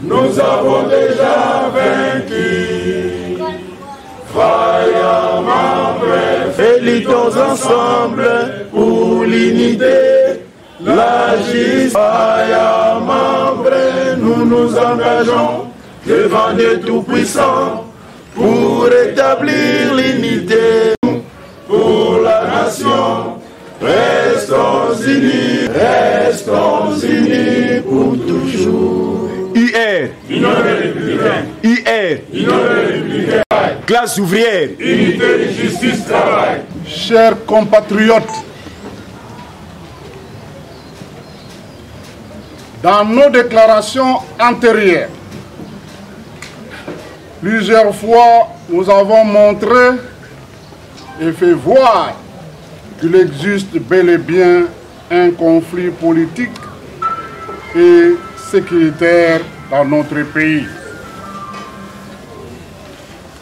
nous avons déjà vaincu. Vaillamment bref, luttons ensemble pour l'unité, la justice. Vaillamment bref, nous nous engageons devant Dieu Tout-Puissant pour établir l'unité. Pour la nation, restons unis pour toujours. IR, classe ouvrière, unité, justice, travail. Chers compatriotes, dans nos déclarations antérieures, plusieurs fois nous avons montré et fait voir qu'il existe bel et bien un conflit politique et sécuritaire dans notre pays.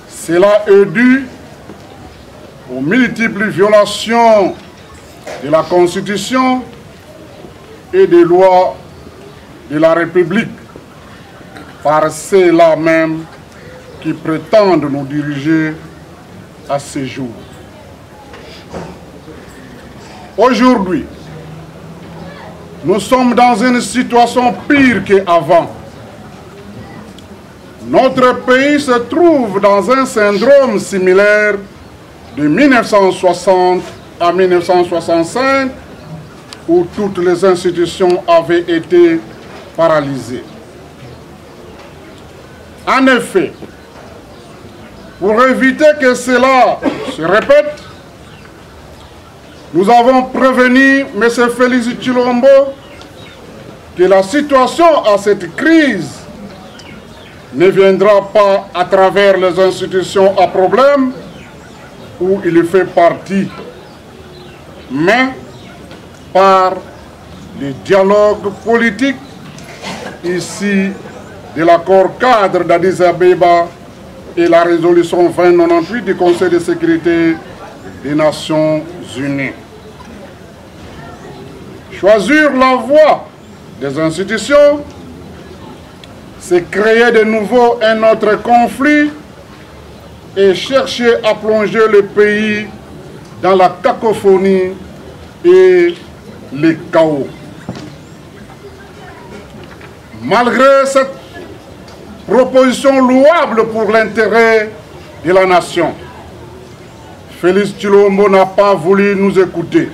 Cela est dû aux multiples violations de la Constitution et des lois de la République par ceux-là même qui prétendent nous diriger à ce jour. Aujourd'hui, nous sommes dans une situation pire qu'avant. Notre pays se trouve dans un syndrome similaire de 1960 à 1965, où toutes les institutions avaient été paralysées. En effet, pour éviter que cela se répète, nous avons prévenu M. Félix Tshilombo que la situation à cette crise ne viendra pas à travers les institutions à problème où il fait partie, mais par le dialogue politique ici de l'accord cadre d'Addis Abeba et la résolution 2098 du Conseil de sécurité des Nations Unies. Choisir la voie des institutions, c'est créer de nouveau un autre conflit et chercher à plonger le pays dans la cacophonie et le chaos. Malgré cette proposition louable pour l'intérêt de la nation, Félix Tshilombo n'a pas voulu nous écouter.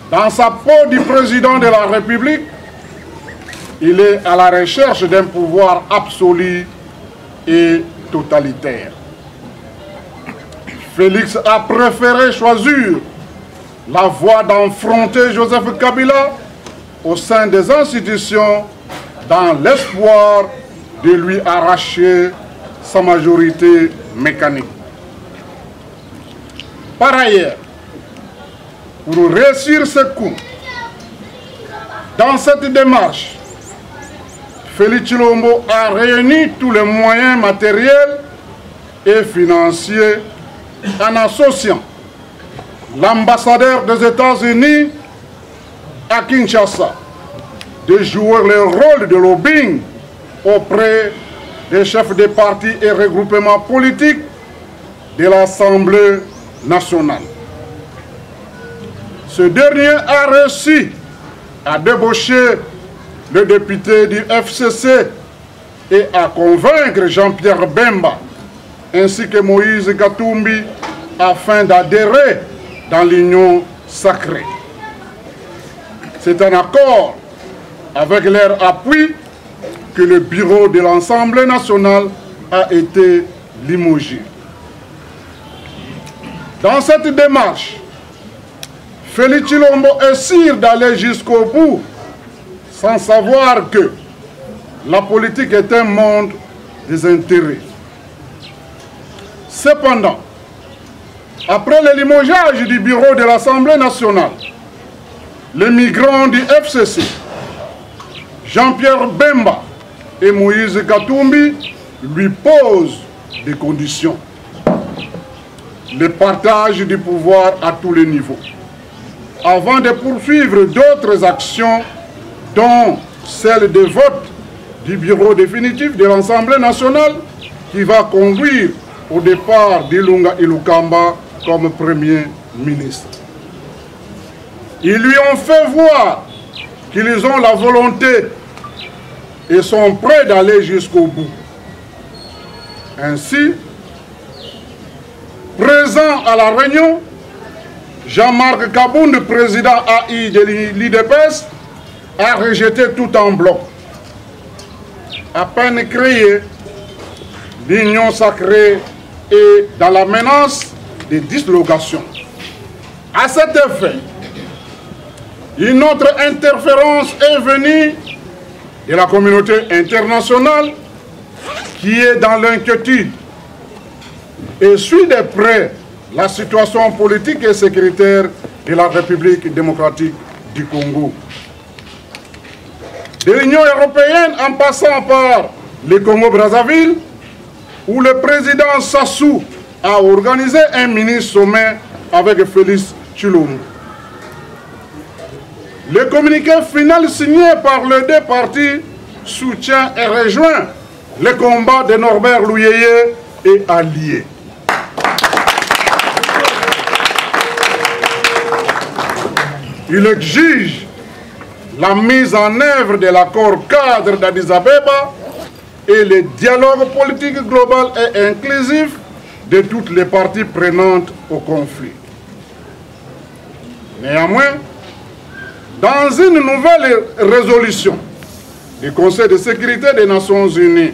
Dans sa peau du président de la République, il est à la recherche d'un pouvoir absolu et totalitaire. Félix a préféré choisir la voie d'enfronter Joseph Kabila au sein des institutions dans l'espoir de lui arracher sa majorité mécanique. Par ailleurs, pour réussir ce coup, dans cette démarche, Félix Tshilombo a réuni tous les moyens matériels et financiers en associant l'ambassadeur des États-Unis à Kinshasa de jouer le rôle de lobbying auprès des chefs des partis et regroupements politiques de l'Assemblée nationale. Ce dernier a réussi à débaucher le député du FCC et à convaincre Jean-Pierre Bemba ainsi que Moïse Katumbi afin d'adhérer dans l'union sacrée. C'est un accord avec leur appui que le bureau de l'Assemblée nationale a été limogé. Dans cette démarche, Félix Tshilombo est sûr d'aller jusqu'au bout, sans savoir que la politique est un monde des intérêts. Cependant, après le limogeage du bureau de l'Assemblée nationale, les migrants du FCC, Jean-Pierre Bemba et Moïse Katumbi lui posent des conditions. Le partage du pouvoir à tous les niveaux, avant de poursuivre d'autres actions, dont celle de vote du bureau définitif de l'Assemblée nationale qui va conduire au départ d'Ilunga Ilukamba comme Premier ministre. Ils lui ont fait voir qu'ils ont la volonté et sont prêts d'aller jusqu'au bout. Ainsi, présent à la réunion, Jean-Marc Kabound, président AI de l'IDPS, a rejeté tout en bloc. À peine créée, l'Union sacrée est dans la menace de dislocation. À cet effet, une autre interférence est venue de la communauté internationale qui est dans l'inquiétude et suit de près la situation politique et sécuritaire de la République démocratique du Congo. De l'Union européenne en passant par le Congo-Brazzaville, où le président Sassou a organisé un mini-sommet avec Félix Tshilombo. Le communiqué final signé par les deux parties soutient et rejoint le combat de Norbert Louyeye et alliés. Il exige la mise en œuvre de l'accord cadre d'Addis Abeba et le dialogue politique global et inclusif de toutes les parties prenantes au conflit. Néanmoins, dans une nouvelle résolution du Conseil de sécurité des Nations Unies,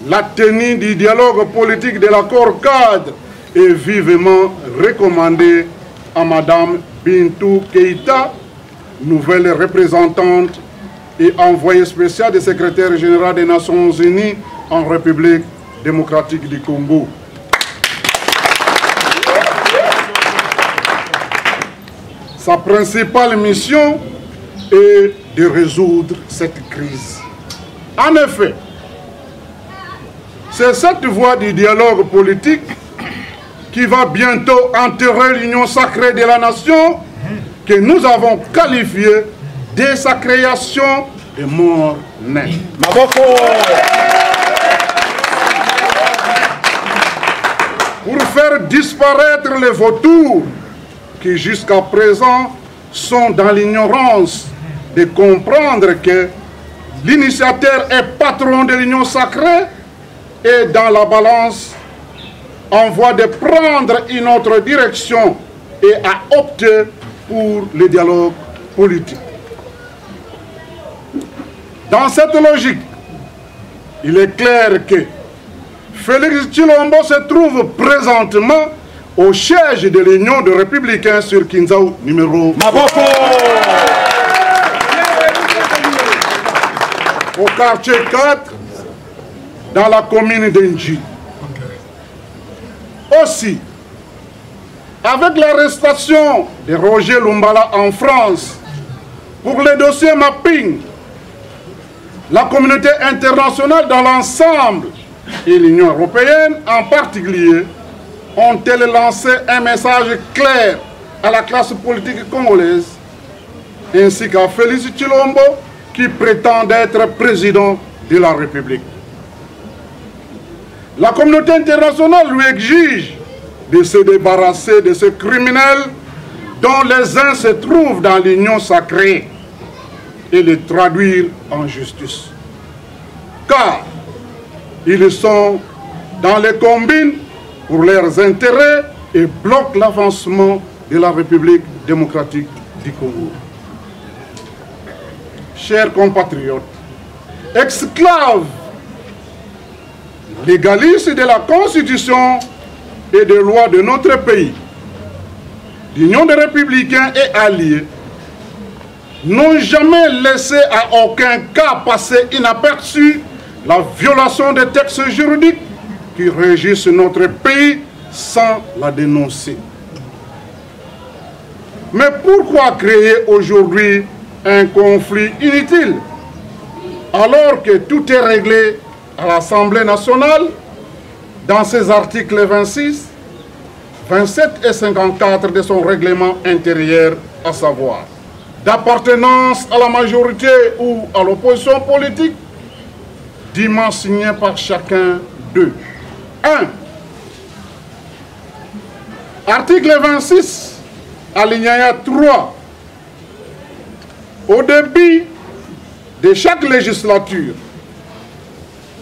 la tenue du dialogue politique de l'accord cadre est vivement recommandée à Mme Bintou Keïta, nouvelle représentante et envoyée spéciale du secrétaire général des Nations Unies en République démocratique du Congo. Sa principale mission est de résoudre cette crise. En effet, c'est cette voie du dialogue politique qui va bientôt enterrer l'union sacrée de la nation que nous avons qualifiée dès sa création de mort-né. Pour faire disparaître les vautours qui jusqu'à présent sont dans l'ignorance de comprendre que l'initiateur est patron de l'union sacrée et dans la balance en voie de prendre une autre direction et à opter pour le dialogue politique. Dans cette logique, il est clair que Félix Tshilombo se trouve présentement au siège de l'Union des Républicains sur Kinzao numéro Maboko. Au quartier 4, dans la commune d'Enji. Aussi, avec l'arrestation de Roger Lumbala en France pour le dossier mapping, la communauté internationale dans l'ensemble et l'Union européenne en particulier ont-elles lancé un message clair à la classe politique congolaise ainsi qu'à Félix Tshilombo qui prétend être président de la République. La communauté internationale lui exige de se débarrasser de ces criminels dont les uns se trouvent dans l'union sacrée et les traduire en justice. Car ils sont dans les combines pour leurs intérêts et bloquent l'avancement de la République démocratique du Congo. Chers compatriotes, esclaves, légalistes de la Constitution et des lois de notre pays, l'Union des Républicains et alliés n'ont jamais laissé à aucun cas passer inaperçu la violation des textes juridiques qui régissent notre pays sans la dénoncer. Mais pourquoi créer aujourd'hui un conflit inutile alors que tout est réglé à l'Assemblée nationale dans ses articles 26, 27 et 54 de son règlement intérieur, à savoir d'appartenance à la majorité ou à l'opposition politique, dûment signés par chacun d'eux. 1. Article 26, alinéa 3. Au début de chaque législature,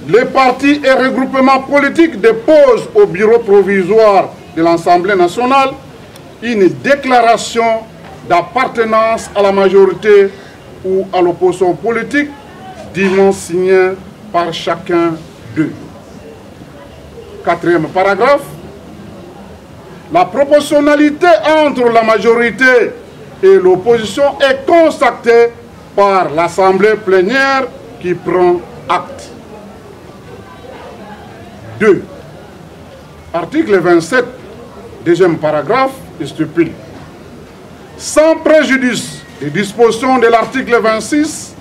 les partis et regroupements politiques déposent au bureau provisoire de l'Assemblée nationale une déclaration d'appartenance à la majorité ou à l'opposition politique, dûment signée par chacun d'eux. 4e paragraphe. La proportionnalité entre la majorité et l'opposition est constatée par l'Assemblée plénière qui prend acte. 2. Article 27, deuxième paragraphe, stipule. Sans préjudice des dispositions de l'article 26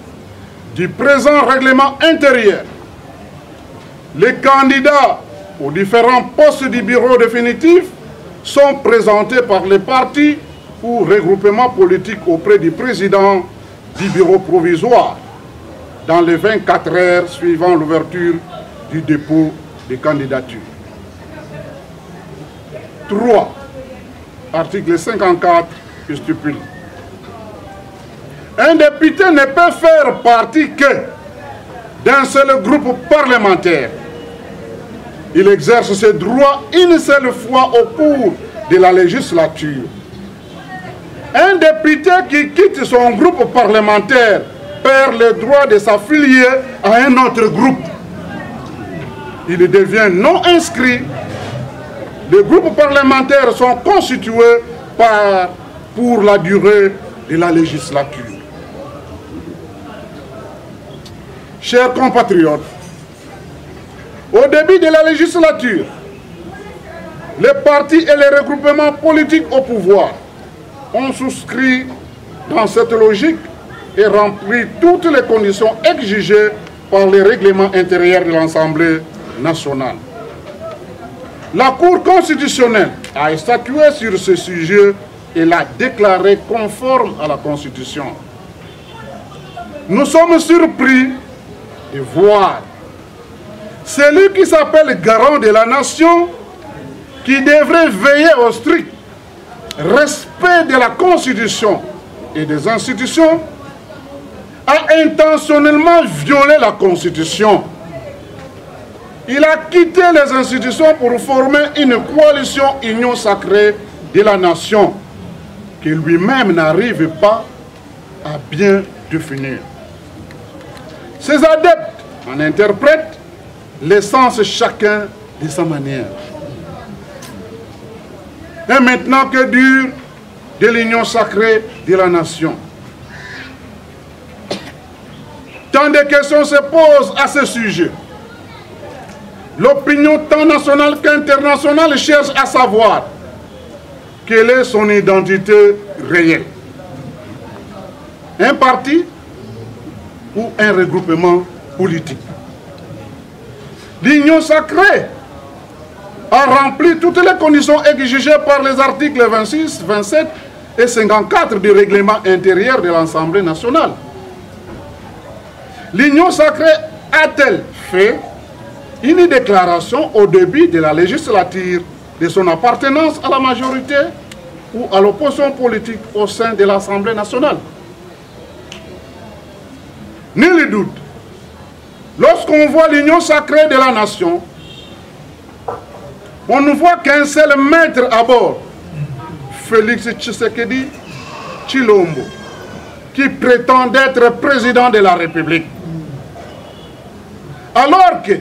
du présent règlement intérieur, les candidats aux différents postes du bureau définitif sont présentés par les partis ou regroupements politiques auprès du président du bureau provisoire dans les 24 heures suivant l'ouverture du dépôt des candidatures. 3. Article 54 stipule. Un député ne peut faire partie que d'un seul groupe parlementaire. Il exerce ses droits une seule fois au cours de la législature. Un député qui quitte son groupe parlementaire perd le droit de s'affilier à un autre groupe. Il devient non inscrit. Les groupes parlementaires sont constitués pour la durée de la législature. Chers compatriotes, au début de la législature, les partis et les regroupements politiques au pouvoir ont souscrit dans cette logique et rempli toutes les conditions exigées par les règlements intérieurs de l'Assemblée nationale. La Cour constitutionnelle a statué sur ce sujet et l'a déclaré conforme à la Constitution. Nous sommes surpris de voir celui qui s'appelle garant de la nation, qui devrait veiller au strict respect de la Constitution et des institutions, a intentionnellement violé la Constitution. Il a quitté les institutions pour former une coalition union sacrée de la nation que lui-même n'arrive pas à bien définir. Ces adeptes en interprètent l'essence chacun de sa manière. Et maintenant, que dire de l'union sacrée de la nation? Tant de questions se posent à ce sujet. L'opinion tant nationale qu'internationale cherche à savoir quelle est son identité réelle. Un parti ou un regroupement politique. L'union sacrée a rempli toutes les conditions exigées par les articles 26, 27 et 54 du règlement intérieur de l'Assemblée nationale. L'union sacrée a-t-elle fait une déclaration au début de la législature de son appartenance à la majorité ou à l'opposition politique au sein de l'Assemblée nationale? Nul doute, lorsqu'on voit l'union sacrée de la nation, on ne voit qu'un seul maître à bord, Félix Tshisekedi Tshilombo, qui prétend être président de la République. Alors que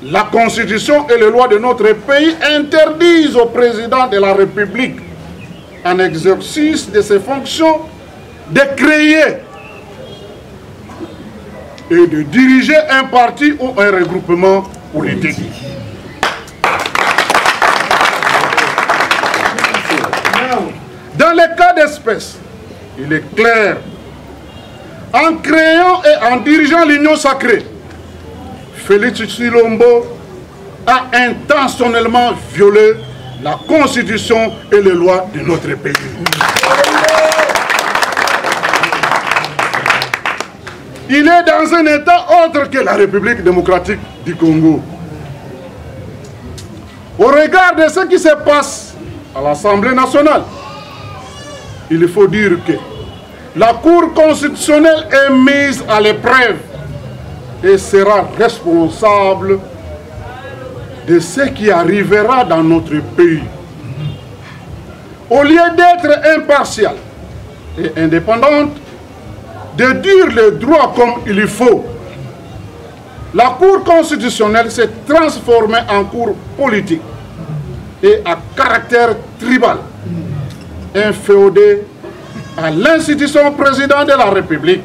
la Constitution et les lois de notre pays interdisent au président de la République, en exercice de ses fonctions, de créer et de diriger un parti ou un regroupement politique. Dans les cas d'espèce, il est clair, en créant et en dirigeant l'union sacrée, Félix Tshilombo a intentionnellement violé la Constitution et les lois de notre pays. il est dans un état autre que la République démocratique du Congo. Au regard de ce qui se passe à l'Assemblée nationale, il faut dire que la Cour constitutionnelle est mise à l'épreuve et sera responsable de ce qui arrivera dans notre pays. Au lieu d'être impartiale et indépendante, de dire le droit comme il faut, la Cour constitutionnelle s'est transformée en cour politique et à caractère tribal, inféodée à l'institution président de la République,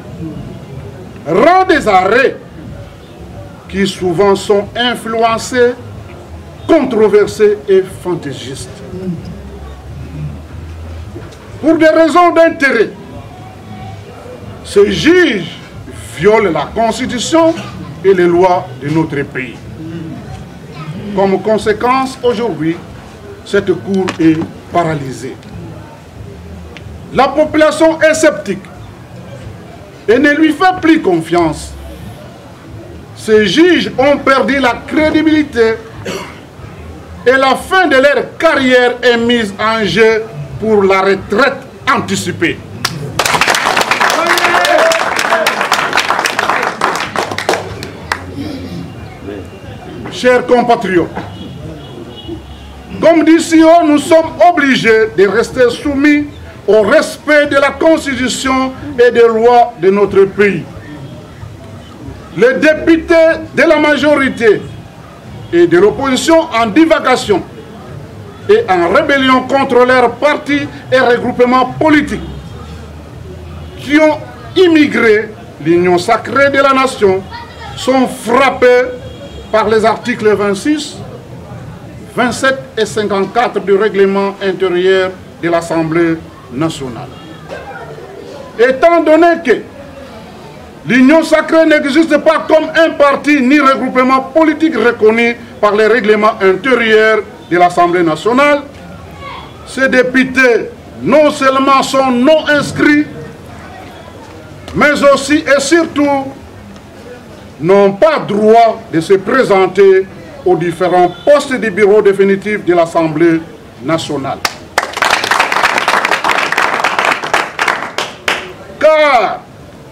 rend des arrêts qui souvent sont influencés, controversés et fantaisistes. Pour des raisons d'intérêt, ce juge viole la Constitution et les lois de notre pays. Comme conséquence, aujourd'hui, cette cour est paralysée. La population est sceptique et ne lui fait plus confiance. Ces juges ont perdu la crédibilité et la fin de leur carrière est mise en jeu pour la retraite anticipée. Chers compatriotes, comme dit si haut, nous sommes obligés de rester soumis au respect de la Constitution et des lois de notre pays. Les députés de la majorité et de l'opposition en divagation et en rébellion contre leurs partis et regroupements politiques qui ont immigré l'union sacrée de la nation sont frappés par les articles 26, 27 et 54 du règlement intérieur de l'Assemblée nationale. Étant donné que l'union sacrée n'existe pas comme un parti ni regroupement politique reconnu par les règlements intérieurs de l'Assemblée nationale, ces députés non seulement sont non inscrits, mais aussi et surtout n'ont pas droit de se présenter aux différents postes du bureau définitif de l'Assemblée nationale. Car,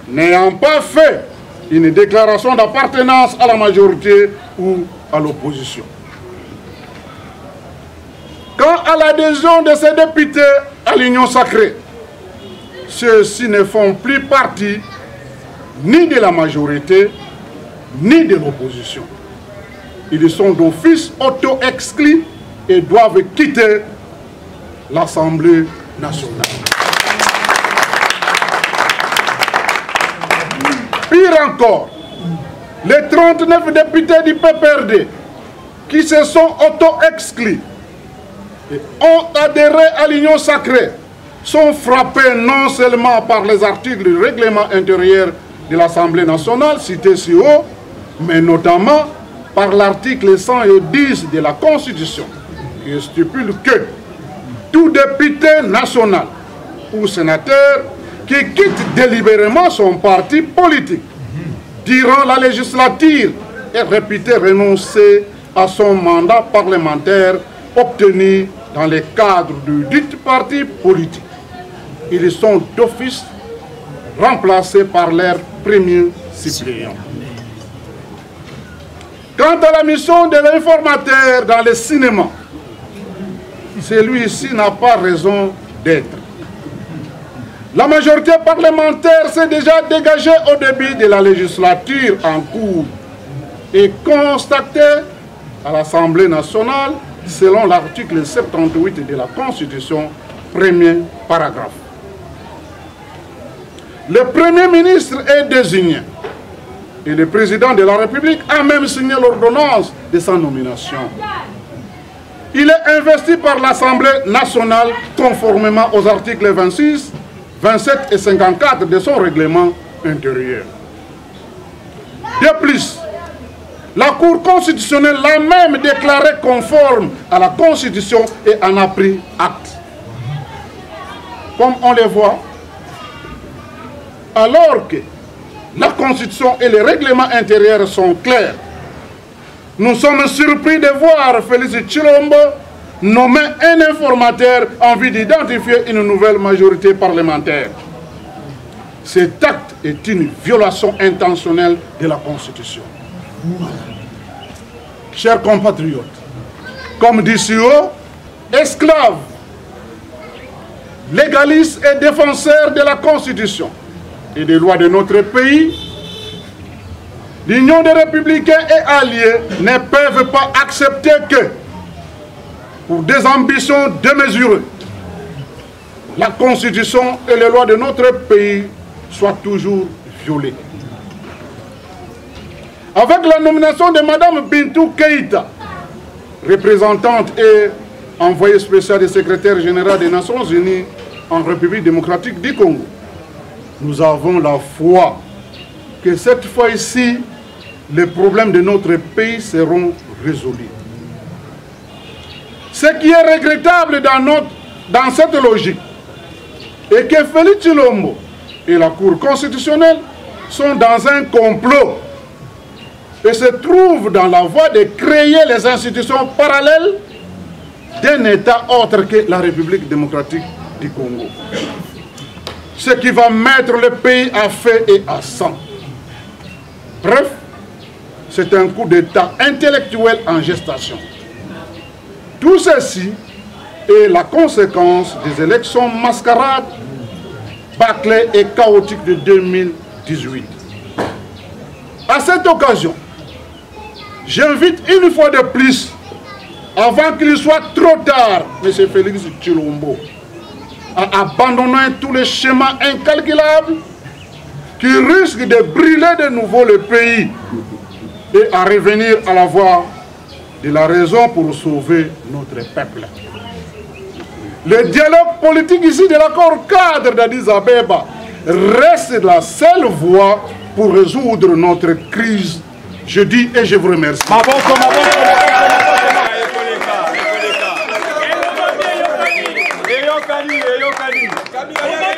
n'ayant pas fait une déclaration d'appartenance à la majorité ou à l'opposition. Quant à l'adhésion de ces députés à l'union sacrée, ceux-ci ne font plus partie ni de la majorité, ni de l'opposition. Ils sont d'office auto-exclus et doivent quitter l'Assemblée nationale. Pire encore, les 39 députés du PPRD qui se sont auto-exclus et ont adhéré à l'union sacrée sont frappés non seulement par les articles du règlement intérieur de l'Assemblée nationale cités si haut, mais notamment par l'article 110 de la Constitution qui stipule que tout député national ou sénateur qui quitte délibérément son parti politique durant la législature est réputé renoncer à son mandat parlementaire obtenu dans le cadre du dit parti politique. Ils sont d'office remplacés par leur premier suppléant. Quant à la mission de l'informateur dans le cinéma, celui-ci n'a pas raison d'être. La majorité parlementaire s'est déjà dégagée au début de la législature en cours et constatée à l'Assemblée nationale selon l'article 78 de la Constitution, premier paragraphe. Le Premier ministre est désigné et le président de la République a même signé l'ordonnance de sa nomination. Il est investi par l'Assemblée nationale conformément aux articles 26, 27 et 54 de son règlement intérieur. De plus, la Cour constitutionnelle l'a même déclaré conforme à la Constitution et en a pris acte. Comme on le voit, alors que la Constitution et les règlements intérieurs sont clairs. Nous sommes surpris de voir Félix Tshilombo nommer un informateur en vue d'identifier une nouvelle majorité parlementaire. Cet acte est une violation intentionnelle de la Constitution. Chers compatriotes, comme dit si haut, esclaves, légalistes et défenseurs de la Constitution et des lois de notre pays, l'Union des Républicains et alliés ne peuvent pas accepter que, pour des ambitions démesurées, la Constitution et les lois de notre pays soient toujours violées. Avec la nomination de Mme Bintou Keïta, représentante et envoyée spéciale du secrétaire général des Nations Unies en République démocratique du Congo, nous avons la foi que cette fois-ci, les problèmes de notre pays seront résolus. Ce qui est regrettable dans cette logique est que Félix Tshilombo et la Cour constitutionnelle sont dans un complot et se trouvent dans la voie de créer les institutions parallèles d'un État autre que la République démocratique du Congo. Ce qui va mettre le pays à feu et à sang. Bref, c'est un coup d'État intellectuel en gestation. Tout ceci est la conséquence des élections mascarades, bâclées et chaotiques de 2018. À cette occasion, j'invite une fois de plus, avant qu'il soit trop tard, M. Félix Tshilombo, à abandonner tous les schémas incalculables qui risquent de brûler de nouveau le pays et à revenir à la voie de la raison pour sauver notre peuple. Le dialogue politique ici de l'accord cadre d'Addis Abeba reste la seule voie pour résoudre notre crise. Je dis et je vous remercie. Kabila